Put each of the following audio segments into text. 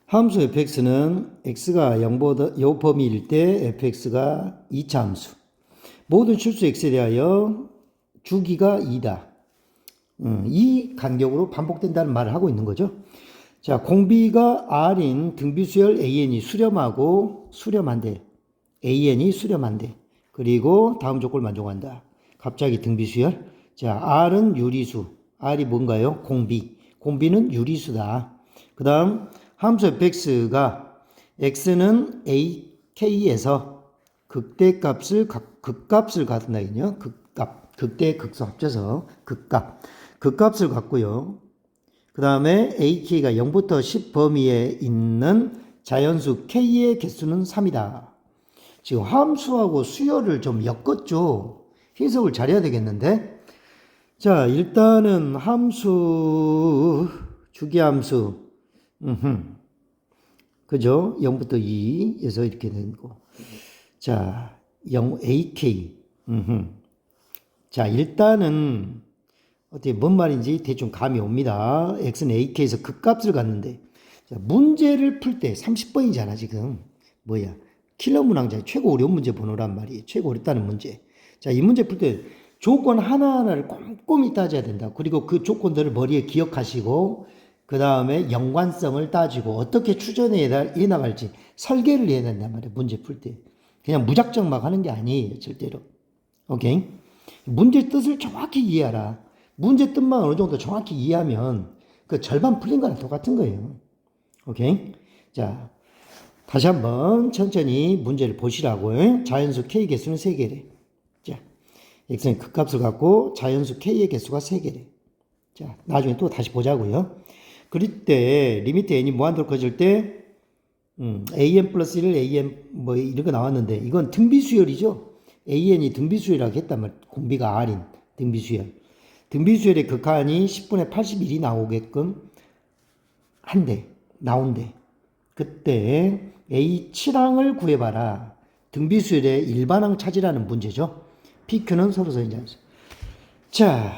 함수 fx는 x가 0보다 요 범위일 때 fx가 2차 함수. 모든 실수 x에 대하여 주기가 2다. 이 간격으로 반복된다는 말을 하고 있는 거죠. 자, 공비가 r인 등비수열 an이 수렴한데 an이 수렴한데 그리고 다음 조건을 만족한다. 갑자기 등비수열. 자, r은 유리수. r이 뭔가요? 공비는 유리수다. 그 다음 함수 fx가 x는 ak에서 극값을 갖는다군요. 극대 극소 합쳐서 극값을 갖고요. 그 다음에 ak가 0부터 10 범위에 있는 자연수 k의 개수는 3이다. 지금 함수하고 수열을 좀 엮었죠. 해석을 잘해야 되겠는데. 자, 일단은 함수, 주기함수, 그죠? 0부터 2에서 이렇게 된 거. 자, 0ak. 자, 일단은 어떻게 뭔 말인지 대충 감이 옵니다. x는 ak에서 극값을 갖는데, 자, 문제를 풀 때 30번이잖아 지금. 뭐야? 킬러 문항자 최고 어려운 문제 번호란 말이에요. 최고 어렵다는 문제. 자, 이 문제 풀 때 조건 하나하나를 꼼꼼히 따져야 된다. 그리고 그 조건들을 머리에 기억하시고 그 다음에 연관성을 따지고 어떻게 추정해 나갈지 설계를 해야 된단 말이에요. 문제 풀 때. 그냥 무작정 막 하는 게 아니에요. 절대로. 오케이? 문제 뜻을 정확히 이해하라. 문제 뜻만 어느 정도 정확히 이해하면 그 절반 풀린 거랑 똑같은 거예요. 오케이? 자, 다시 한번 천천히 문제를 보시라고요. 자연수 K 개수는 3개래. 자, x는 극값을 갖고 자연수 K의 개수가 3개래. 자, 나중에 또 다시 보자고요. 그럴 때 리미트 n이 무한대로 커질 때 an 플러스 1 an 뭐 이런 거 나왔는데 이건 등비수열이죠. an이 등비수열이라고 했단 말이에요. 공비가 r인 등비수열. 등비수열의 극한이 10분의 81이 나오게끔 나온대. 그때 H항을 구해봐라. 등비수열의 일반항 찾으라는 문제죠. PQ는 서로서 이제. 자,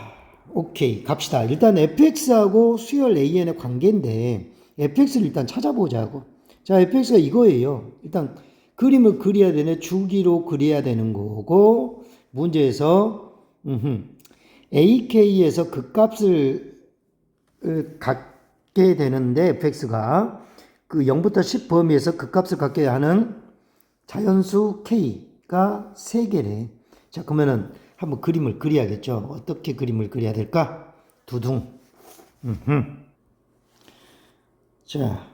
오케이. 갑시다. 일단 fx하고 수열 an의 관계인데, fx를 일단 찾아보자고. 자, fx가 이거예요. 일단 그림을 그려야 되네. 주기로 그려야 되는 거고, 문제에서, ak에서 극값을 갖게 되는데, fx가 그 0부터 10 범위에서 극값을 갖게 하는 자연수 k가 3개래. 자, 그러면은 한번 그림을 그려야겠죠. 어떻게 그림을 그려야 될까? 두둥. 자,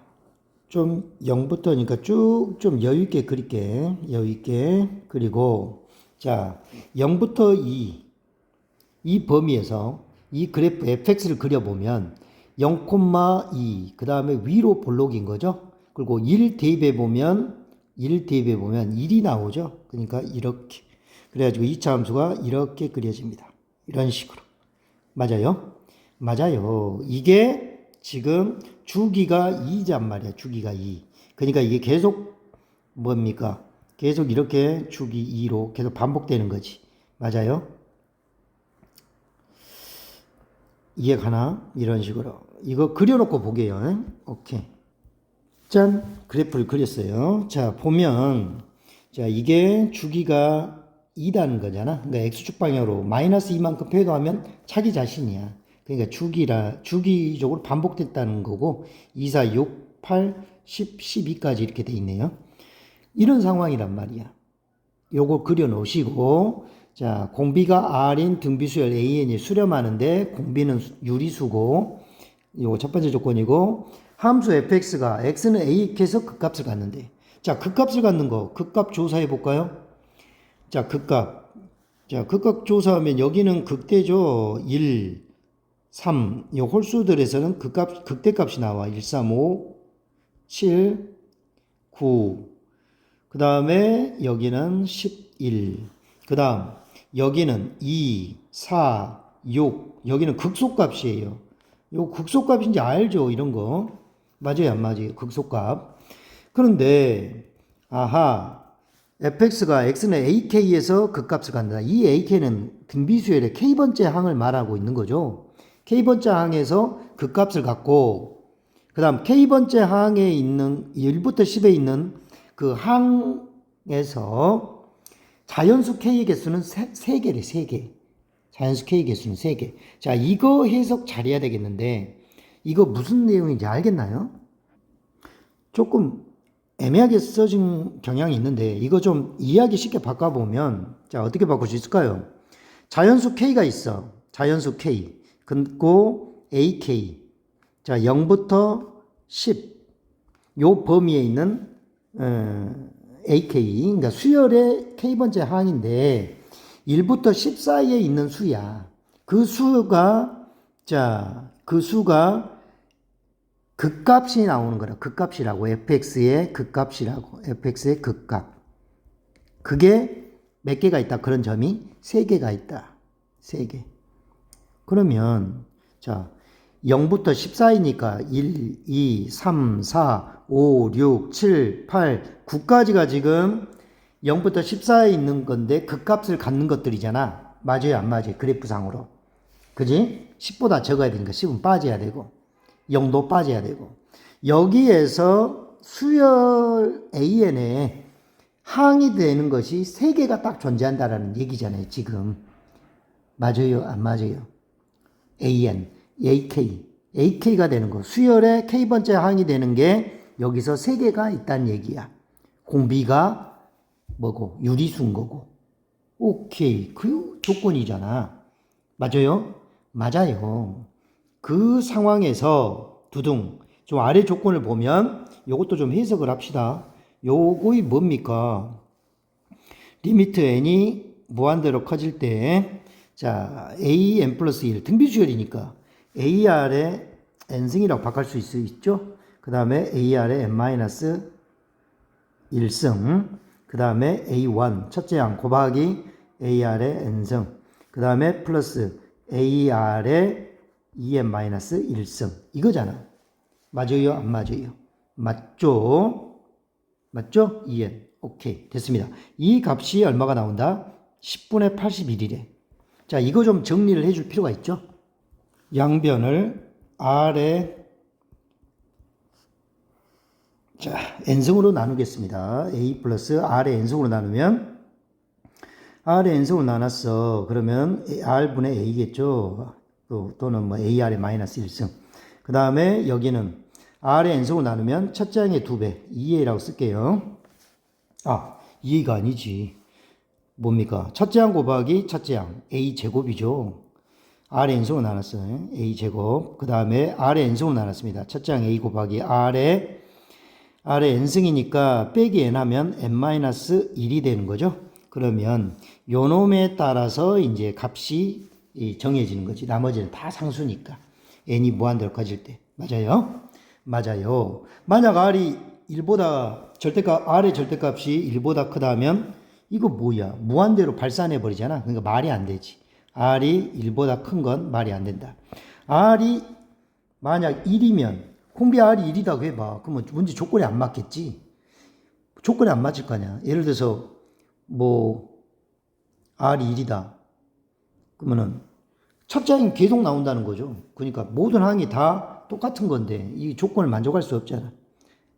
좀 0부터니까 쭉 좀 여유있게 그릴게. 여유있게. 그리고, 자, 0부터 이 범위에서 이 그래프 fx를 그려보면 0,2, 그 다음에 위로 볼록인 거죠. 그리고 1 대입해 보면 1이 나오죠. 그러니까 이렇게. 그래가지고 2차 함수가 이렇게 그려집니다. 이런 식으로. 맞아요? 맞아요. 이게 지금 주기가 2란 말이야. 주기가 2. 그러니까 이게 계속 뭡니까? 계속 이렇게 주기 2로 계속 반복되는 거지. 맞아요? 이해가나? 이런 식으로. 이거 그려놓고 보게요. 오케이. 짠! 그래프를 그렸어요. 자, 보면, 자, 이게 주기가 2라는 거잖아. 그러니까 x축 방향으로 마이너스 2만큼 표현하면 자기 자신이야. 그러니까 주기적으로 반복됐다는 거고, 2, 4, 6, 8, 10, 12까지 이렇게 돼 있네요. 이런 상황이란 말이야. 요거 그려 놓으시고, 자, 공비가 R인 등비수열 AN이 수렴하는데 공비는 유리수고 요거 첫 번째 조건이고 함수 fx가 x는 ak에서 극값을 갖는데 자, 극값을 갖는 거 극값 조사해 볼까요? 자, 극값 조사하면 여기는 극대죠. 1, 3, 요 홀수들에서는 극대값이 나와. 1, 3, 5, 7, 9 그 다음에 여기는 11 그 다음 여기는 2, 4, 6 여기는 극소값이에요. 요 극소값인지 알죠? 이런 거. 맞아요? 안 맞아요? 극소값. 그런데 아하 fx가 x는 ak에서 극값을 갖는다. 이 ak는 등비수열의 k번째 항을 말하고 있는 거죠. k번째 항에서 극값을 갖고 그 다음 K번째 항에 있는 1부터 10에 있는 그 항에서 자연수 K의 개수는 3개래, 3개. 자연수 K 개수는 3개. 자, 이거 해석 잘해야 되겠는데, 이거 무슨 내용인지 알겠나요? 조금 애매하게 써진 경향이 있는데, 이거 좀 이해하기 쉽게 바꿔보면, 자, 어떻게 바꿀 수 있을까요? 자연수 K가 있어. 자연수 K. 그리고 AK. 자, 0부터 10. 요 범위에 있는, AK. 그러니까 수열의 K번째 항인데, 1부터 10 사이에 있는 수야. 그 수가, 자, 그 수가 극값이 나오는 거라. 극값이라고. fx의 극값이라고. fx의 극값. 그게 몇 개가 있다. 그런 점이 3개가 있다. 3개. 그러면, 자, 0부터 10 사이니까 1, 2, 3, 4, 5, 6, 7, 8, 9까지가 지금 0부터 10 사이에 있는 건데 극값을 갖는 것들이잖아. 맞아요, 안 맞아요? 그래프상으로. 그지? 10보다 적어야 되니까 10은 빠져야 되고 0도 빠져야 되고 여기에서 수열 AN에 항이 되는 것이 3개가 딱 존재한다라는 얘기잖아요, 지금. 맞아요, 안 맞아요? AN, AK, AK가 되는 거. 수열의 K번째 항이 되는 게 여기서 3개가 있다는 얘기야. 공비가 뭐고? 유리수인 거고. 오케이. 그 조건이잖아. 맞아요? 맞아요. 그 상황에서 두둥. 좀 아래 조건을 보면 요것도 좀 해석을 합시다. 요거이 뭡니까? 리미트 n이 무한대로 커질 때, 자, an 플러스 1. 등비수열이니까 ar의 n승이라고 바꿀 수 있죠? 그 다음에 ar의 n 마이너스 1승. 그 다음에 A1 첫째 항 곱하기 AR의 n승. 그 다음에 플러스 AR의 2n-1승. 이거잖아. 맞아요? 안 맞아요? 맞죠? 맞죠? 2n. 오케이. 됐습니다. 이 값이 얼마가 나온다? 10분의 81이래. 자, 이거 좀 정리를 해줄 필요가 있죠? 양변을 R의 자, n승으로 나누겠습니다. a 플러스 r의 n승으로 나누면 r의 n승으로 나눴어. 그러면 r분의 a겠죠. 또는 뭐 ar의 마이너스 1승. 그 다음에 여기는 r의 n승으로 나누면 첫째 항의 2배 2a라고 쓸게요. 아, 2a가 아니지. 뭡니까? 첫째 항 곱하기 첫째 항 a 제곱이죠. r의 n승으로 나눴어요. a 제곱. 그 다음에 r의 n승으로 나눴습니다. 첫째 항 a 곱하기 r의 n승이니까 빼기 n 하면 n-1이 되는 거죠. 그러면 요 놈에 따라서 이제 값이 정해지는 거지. 나머지는 다 상수니까. n이 무한대로 커질 때. 맞아요? 맞아요. 만약 r이 1보다 r의 절대값이 1보다 크다면 이거 뭐야? 무한대로 발산해 버리잖아. 그러니까 말이 안 되지. r이 1보다 큰 건 말이 안 된다. r이 만약 1이면 공비 R이 1이라고 해봐. 그러면 문제 조건이 안 맞겠지? 조건이 안 맞을 거 아니야. 예를 들어서, R이 1이다. 그러면은, 첫째 항이 계속 나온다는 거죠. 그러니까 모든 항이 다 똑같은 건데, 이 조건을 만족할 수 없잖아.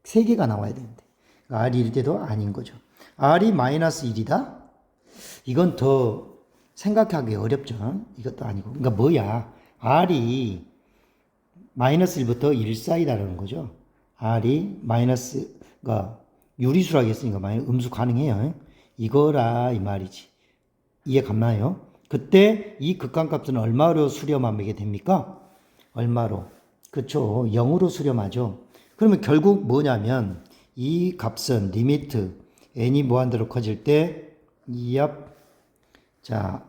3개가 나와야 되는데. R이 1일 때도 아닌 거죠. R이 마이너스 1이다? 이건 더 생각하기 어렵죠. 이것도 아니고. 그러니까 뭐야. R이 마이너스 1부터 1 사이다라는 거죠. R이 마이너스가 유리수라고 했으니까 음수 가능해요. 이거라 이 말이지. 이해 갔나요? 그때 이 극한값은 얼마로 수렴하게 됩니까? 얼마로? 그쵸. 0으로 수렴하죠. 그러면 결국 뭐냐면 이 값은 리미트 n이 무한대로 커질 때 자,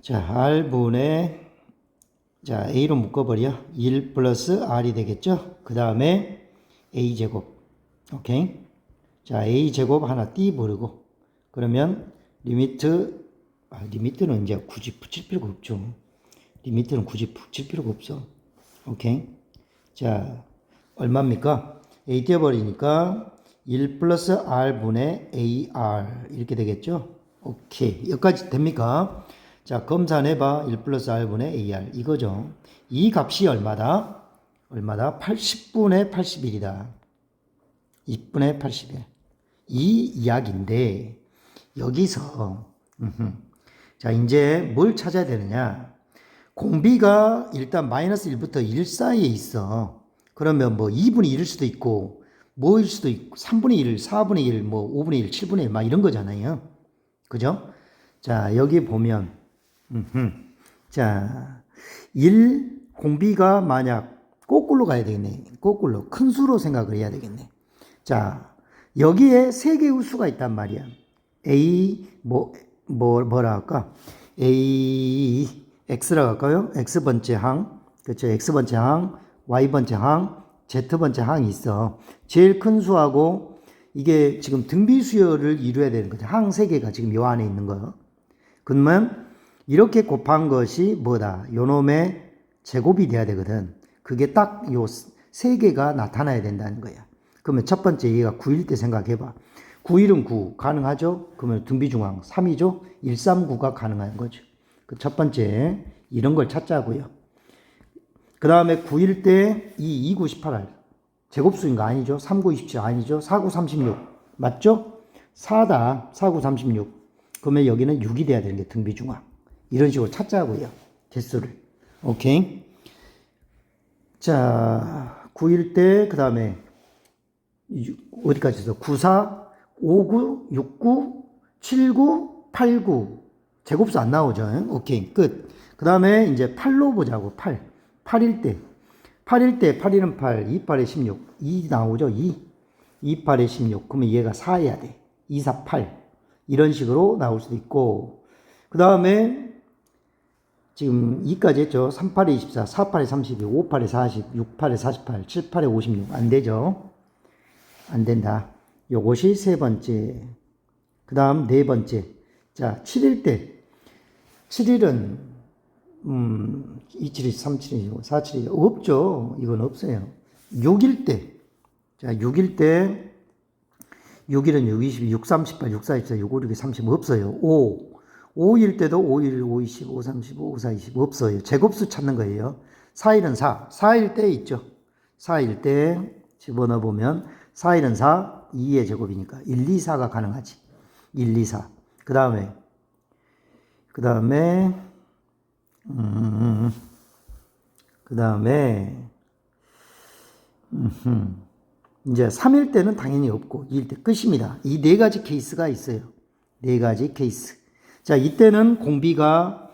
R분의 자, a로 묶어버려. 1 플러스 r이 되겠죠? 그 다음에 a제곱. 오케이? 자, a제곱 하나 띄버리고. 그러면 리미트는 이제 굳이 붙일 필요가 없죠. 리미트는 굳이 붙일 필요가 없어. 오케이? 자, 얼마입니까? a 띄어버리니까 1 플러스 r분의 ar. 이렇게 되겠죠? 오케이. 여기까지 됩니까? 자, 검산해봐. 1 플러스 r분의 ar. 이거죠. 이 값이 얼마다? 80분의 81이다. 2분의 81. 이 이야기인데, 여기서, 자, 이제 뭘 찾아야 되느냐. 공비가 일단 마이너스 1부터 1 사이에 있어. 그러면 뭐 2분의 1일 수도 있고, 뭐일 수도 있고, 3분의 1, 4분의 1, 뭐 5분의 1, 7분의 1, 막 이런 거잖아요. 그죠? 자, 여기 보면, 자, 1, 공비가 만약 거꾸로 가야 되겠네. 거꾸로. 큰 수로 생각을 해야 되겠네. 자, 여기에 3개의 수가 있단 말이야. A, 뭐라 할까? A, X라고 할까요? X번째 항. 그렇죠. X번째 항, Y번째 항, Z번째 항이 있어. 제일 큰 수하고 이게 지금 등비 수열을 이루어야 되는 거죠. 항 3개가 지금 요 안에 있는 거예요. 그러면 이렇게 곱한 것이 뭐다? 요놈의 제곱이 돼야 되거든. 그게 딱 요 3개가 나타나야 된다는 거야. 그러면 첫 번째 얘가 9일 때 생각해봐. 9일은 9 가능하죠? 그러면 등비중앙 3이죠? 139가 가능한 거죠. 그 첫 번째 이런 걸 찾자고요. 그 다음에 9일 때 2, 9, 18할 제곱수인 거 아니죠? 3, 9, 27 아니죠? 4, 9, 36 맞죠? 4다. 4, 9, 36 그러면 여기는 6이 돼야 되는 게 등비중앙. 이런 식으로 찾자고요. 개수를. 오케이. 자, 9일 때 그 다음에 어디까지 있어? 9, 4, 5, 9, 6, 9, 7, 9, 8, 9 제곱수 안 나오죠? 오케이. 끝. 그 다음에 이제 8로 보자고. 8. 8일 때. 8일은 8, 2, 8에 16. 2 나오죠? 2. 2, 8에 16. 그러면 얘가 4해야 돼. 2, 4, 8. 이런 식으로 나올 수도 있고. 그 다음에 지금 2까지 했죠? 3, 8에 24, 4, 8에 32, 5, 8에 40, 6, 8에 48, 7, 8에 56. 안 되죠? 안 된다. 요것이 세 번째. 그 다음 네 번째. 자, 7일 때. 7일은 27일, 37일, 47일 없죠. 이건 없어요. 6일 때. 자, 6일 때 6일은 6, 22, 6, 38, 6, 44, 6, 5, 6, 30 없어요. 5. 5일 때도 5, 1, 5, 20, 5, 35, 5, 4, 20 없어요. 제곱수 찾는 거예요. 4일은 4. 4일 때 있죠. 4일 때 집어넣어 보면 4일은 4, 2의 제곱이니까 1, 2, 4가 가능하지. 1, 2, 4. 그 다음에 이제 3일 때는 당연히 없고 2일 때 끝입니다. 이 네 가지 케이스가 있어요. 네 가지 케이스. 자, 이때는 공비가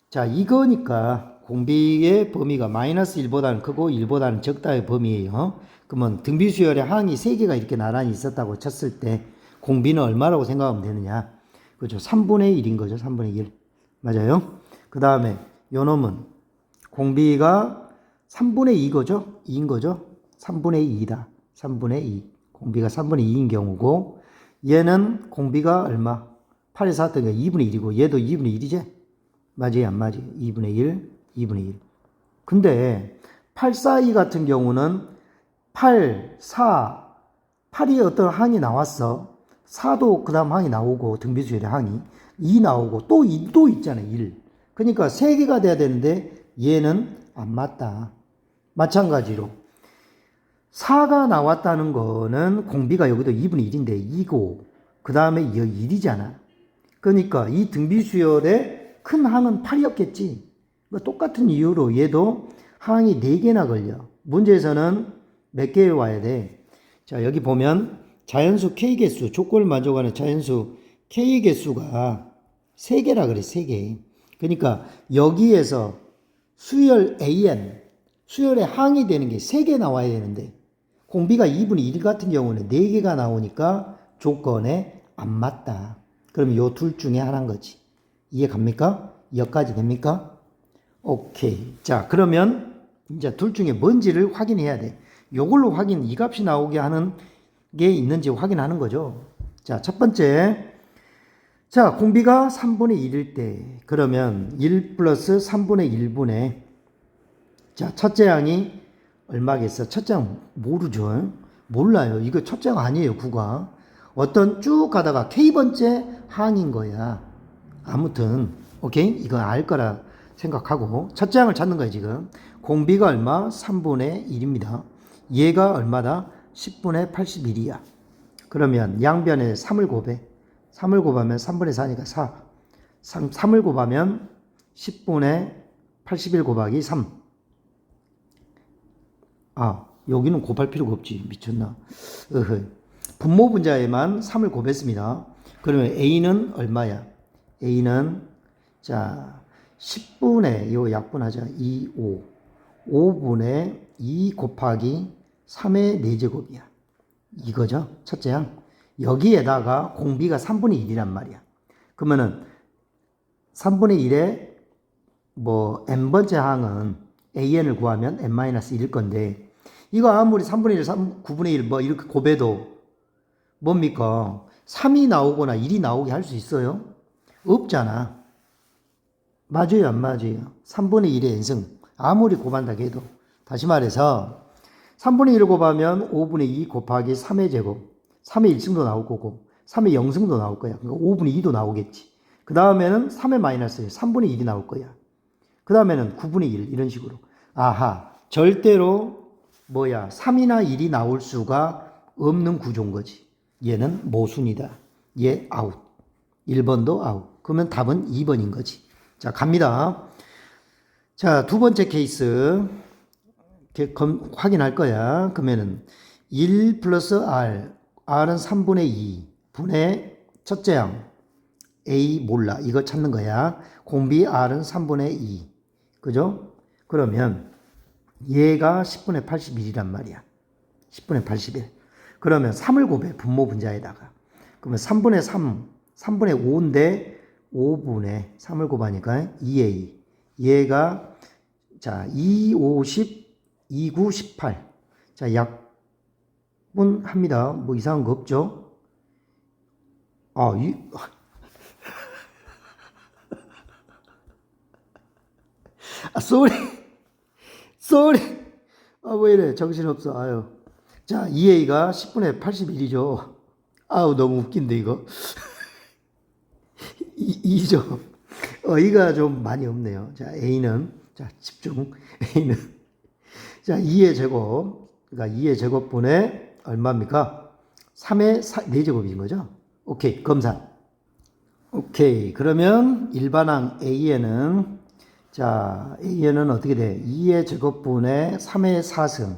자, 이거니까 공비의 범위가 마이너스 1보다는 크고 1보다는 적다의 범위예요. 그러면 등비수열의 항이 3개가 이렇게 나란히 있었다고 쳤을 때 공비는 얼마라고 생각하면 되느냐? 그렇죠. 3분의 1인 거죠. 3분의 1. 맞아요. 그 다음에 요놈은 공비가 3분의 2거죠. 2인 거죠. 3분의 2이다. 3분의 2. 공비가 3분의 2인 경우고 얘는 공비가 얼마? 8에 4 했던 게 2분의 1이고 얘도 2분의 1이지? 맞아요? 안 맞아요? 2분의 1, 2분의 1. 근데 8, 4, 2 같은 경우는 8, 4, 8이 어떤 항이 나왔어. 4도 그 다음 항이 나오고 등비수열의 항이 2 나오고 또 2도 있잖아요. 1. 그러니까 3개가 돼야 되는데 얘는 안 맞다. 마찬가지로 4가 나왔다는 거는 공비가 여기도 2분의 1인데 2고 그 다음에 1이잖아. 그러니까 이 등비수열의 큰 항은 8이었겠지. 똑같은 이유로 얘도 항이 4개나 걸려. 문제에서는 몇 개 와야 돼? 자, 여기 보면 자연수 K개수, 조건을 만족하는 자연수 K개수가 3개라 그래, 3개. 그러니까 여기에서 수열 AN, 수열의 항이 되는 게 3개 나와야 되는데 공비가 2분의 1 같은 경우는 4개가 나오니까 조건에 안 맞다. 그러면 요 둘 중에 하나인 거지. 이해 갑니까? 여기까지 됩니까? 오케이. 자, 그러면 이제 둘 중에 뭔지를 확인해야 돼. 요걸로 이 값이 나오게 하는 게 있는지 확인하는 거죠. 자, 첫 번째. 자, 공비가 3분의 1일 때, 그러면 1 플러스 3분의 1분의, 자, 첫째 항이 얼마겠어? 첫째 항 모르죠? 몰라요. 이거 첫째 항 아니에요, 9가. 어떤 쭉 가다가 K번째 항인 거야. 아무튼, 오케이? 이건 알 거라 생각하고 첫째 항을 찾는 거예요 지금. 공비가 얼마? 3분의 1입니다. 얘가 얼마다? 10분의 81이야. 그러면 양변에 3을 곱해. 3을 곱하면 3분의 4니까 4. 3을 곱하면 10분의 81 곱하기 3. 아, 여기는 곱할 필요가 없지. 미쳤나? 분모 분자에만 3을 곱했습니다. 그러면 A는 얼마야? A는 자 10분의 요 약분하자. 2, 5. 5분의 2 곱하기 3의 4제곱이야. 이거죠. 첫째 항. 여기에다가 공비가 3분의 1이란 말이야. 그러면은 3분의 1에 뭐 n번째 항은 an을 구하면 n-1일 건데 이거 아무리 3분의 1, 9분의 1 뭐 이렇게 곱해도 뭡니까? 3이 나오거나 1이 나오게 할 수 있어요? 없잖아. 맞아요, 안 맞아요? 3분의 1의 n승 아무리 곱한다고 해도 다시 말해서 3분의 1을 곱하면 5분의 2 곱하기 3의 제곱 3의 1승도 나올 거고 3의 0승도 나올 거야. 그러니까 5분의 2도 나오겠지. 그 다음에는 3의 마이너스 3분의 1이 나올 거야. 그 다음에는 9분의 1 이런 식으로. 아하, 절대로 뭐야 3이나 1이 나올 수가 없는 구조인 거지. 얘는 모순이다. 얘 아웃. 1번도 아웃. 그러면 답은 2번인 거지. 자, 갑니다. 자, 두 번째 케이스 확인할 거야. 그러면은 1 플러스 R, R은 3분의 2 분의 첫째 항 A 몰라. 이거 찾는 거야. 공비 R은 3분의 2. 그죠? 그러면 얘가 10분의 81이란 말이야. 10분의 81. 그러면 3을 곱해. 분모 분자에다가. 그러면 3분의 3, 3분의 5인데 5분의 3을 곱하니까 2A. 얘가 자 2, 5, 10, 2, 9, 18. 자 약분합니다. 뭐 이상한 거 없죠? 아, 쏘리. 아, 왜 이래. 정신없어. 아유. 자, 2A가 10분의 81이죠. 아우, 너무 웃긴데, 이거. 2죠. 어이가 좀 많이 없네요. 자, A는, 자, 집중. A는, 자, 2의 제곱. 그러니까 2의 제곱분의 얼마입니까? 3의 4제곱인 거죠. 오케이, 검사. 오케이. 그러면 일반항 A에는 자, A에는 어떻게 돼? 2의 제곱분의 3의 4승.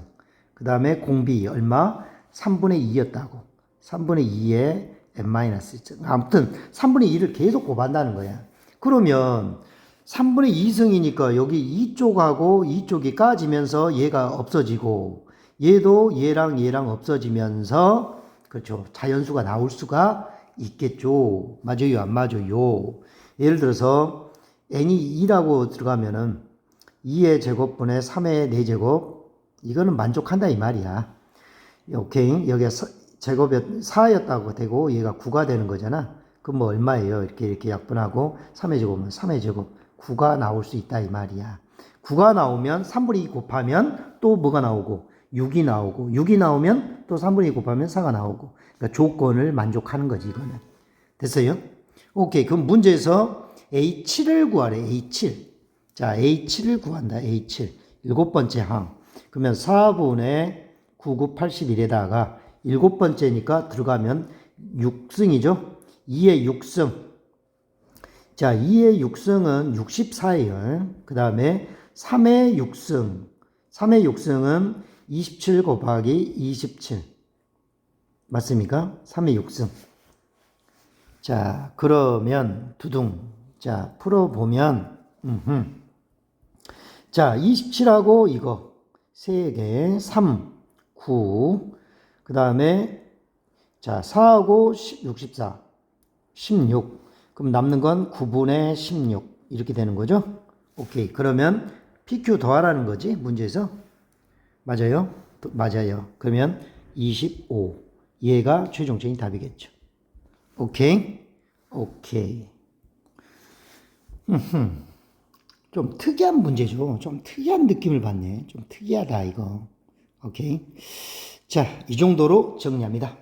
그 다음에 공비 얼마? 3분의 2였다고. 3분의 2의 n-1. 아무튼 3분의 2를 계속 곱한다는 거야. 그러면 3분의 2승이니까 여기 이쪽하고 이쪽이 까지면서 얘가 없어지고 얘도 얘랑 없어지면서 그렇죠. 자연수가 나올 수가 있겠죠. 맞아요, 안 맞아요? 예를 들어서 n이 2라고 들어가면은 2의 제곱분의 3의 4제곱 이거는 만족한다 이 말이야. 오케이. 여기가 제곱이 4였다고 되고 얘가 9가 되는 거잖아. 그럼 뭐 얼마예요? 이렇게 약분하고 3의 제곱은 3의 제곱 9가 나올 수 있다 이 말이야. 9가 나오면 3분의 2 곱하면 또 뭐가 나오고 6이 나오고 6이 나오면 또 3분의 2 곱하면 4가 나오고 그러니까 조건을 만족하는 거지 이거는. 됐어요? 오케이. 그럼 문제에서 A7을 구하래. A7. 자, A7을 구한다. A7. 일곱 번째 항. 그러면 4분의 99, 81에다가 일곱 번째니까 들어가면 6승이죠. 2의 6승. 자, 2의 6승은 64예요. 그 다음에 3의 6승. 3의 6승은 27 곱하기 27. 맞습니까? 3의 6승. 자, 그러면 두둥. 자, 풀어보면 자, 27하고 이거 3개 3, 9. 그 다음에 자, 4하고 64, 16. 그럼 남는 건 9분의 16 이렇게 되는 거죠. 오케이. 그러면 PQ 더하라는 거지 문제에서. 맞아요? 맞아요. 그러면 25. 얘가 최종적인 답이겠죠. 오케이. 오케이. 좀 특이한 문제죠. 좀 특이한 느낌을 받네. 좀 특이하다 이거. 오케이. 자, 이 정도로 정리합니다.